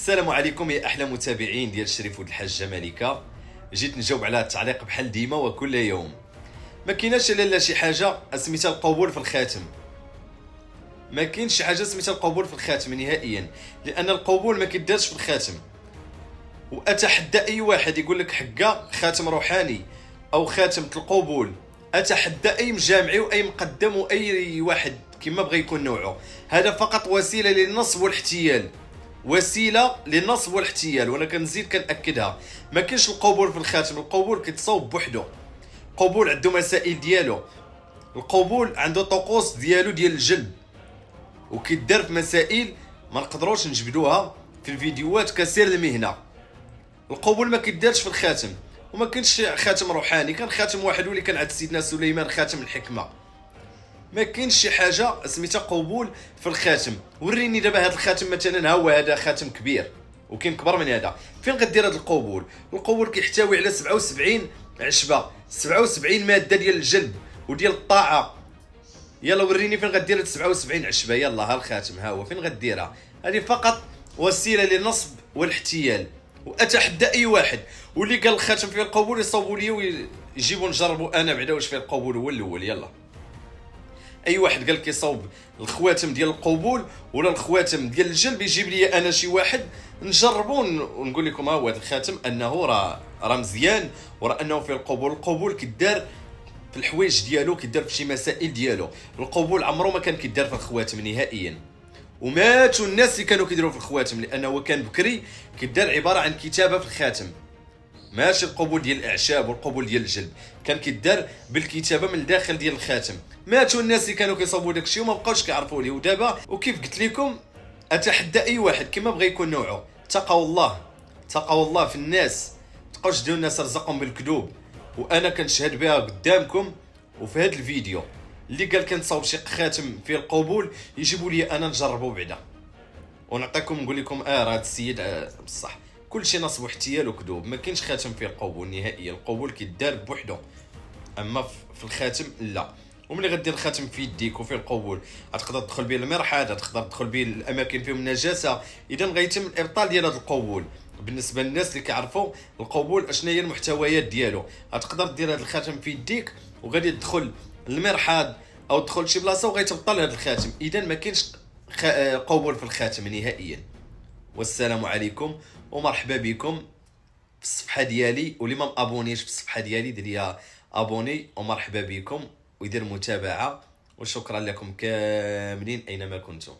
السلام عليكم يا احلى متابعين ديال شريف ولد الحاجه ملكه. جيت نجاوب على التعليق بحال ديما وكل يوم. ما كايناش لا شي حاجه سميتها القبول في الخاتم. ما كاينش شي حاجه سميتها القبول في الخاتم نهائيا، لان القبول ما كيدارش في الخاتم. واتحدى اي واحد يقول لك حقا خاتم روحاني او خاتم القبول، اتحدى اي مجامعي واي مقدم واي واحد كما بغى يكون نوعه. هذا فقط وسيله للنصب والاحتيال، وسيله للنصب والاحتيال. وانا كنزيد كنأكدها، ما كاينش القبول في الخاتم. القبول كيتصاوب بوحدو، القبول عنده مسائل ديالو، القبول عنده طقوس ديالو ديال الجلب، وكيدار في مسائل ما نقدروش نجبدوها في الفيديوهات كسير المهنه. القبول ما كيدارش في الخاتم، وما كاينش خاتم روحاني. كان خاتم واحد اللي كان عند سيدنا سليمان، خاتم الحكمه. ما كاينش شي حاجه سميتها قبول في الخاتم. وريني دابا هذا الخاتم مثلا، ها هو هذا خاتم كبير وكاين كبر من هذا، فين غدير هذا القبول؟ القبول كيحتوي على 77 عشبه، 77 ماده ديال الجلب وديال الطاعه. يلا وريني فين غدير هاد 77 عشبه. يلا ها الخاتم، ها هو فين غديرها. هذه فقط وسيله للنصب والاحتيال. واتحدى اي واحد واللي قال الخاتم فيه القبول يصوبوا لي ويجيبوا نجربوا انا بعدا واش فيه القبول هو الاول. يلا اي واحد قال كيصوب الخواتم ديال القبول ولا الخواتم ديال الجلب يجيب لي انا شي واحد نجربوا ونقول لكم ها هو هذا الخاتم انه راه مزيان، وراه انه فيه القبول. القبول كيدار في الحوايج ديالو، كيدار في شي مسائل ديالو. القبول عمره ما كان كيدار في الخواتم نهائيا. وماتوا الناس اللي كانوا كيديروا في الخواتم، لانه كان بكري كيدار عباره عن كتابه في الخاتم، ماشي القبول ديال الاعشاب والقبول ديال الجلب. كان كيدار بالكتابه من الداخل ديال الخاتم. ماتوا الناس اللي كانوا كيصوبوا داكشي وما بقاوش كيعرفوا ليه. ودابا وكيف قلت لكم، اتحدى اي واحد كما بغى يكون نوعه. تقوا الله، تقوا الله في الناس، تبقاوش ديروا الناس رزقهم بالكذوب. وانا كنشهد بها قدامكم وفي هذا الفيديو. اللي قال كنصاوب شي خاتم فيه القبول يجيبوا لي انا نجربوا بعدا ونعطيكم نقول لكم راه هذا السيد بصح كل شيء نصب واحتيال وكذوب. ما كاينش خاتم فيه القبول نهائيا. القبول كيدار بوحدو، اما في الخاتم لا. وملي غدير الخاتم في يديك وفيه القبول، غتقدر تدخل به المرحاض، غتقدر تدخل به الاماكن فيهم النجاسه. اذا غيتم الابطال ديال هذا القبول. بالنسبه للناس اللي كيعرفوا القبول اشنا هي المحتويات ديالو، غتقدر دير هذا الخاتم في يديك وغادي تدخل المرحاض او تدخل شي بلاصه وغيتبطل هذا الخاتم. اذا ما كاينش قبول في الخاتم نهائيا. والسلام عليكم ومرحبا بكم في الصفحه ديالي. واللي ما مابونيش في الصفحه ديالي دير ليا ابوني ومرحبا بكم ويدير متابعه. وشكرا لكم كاملين اينما كنتم.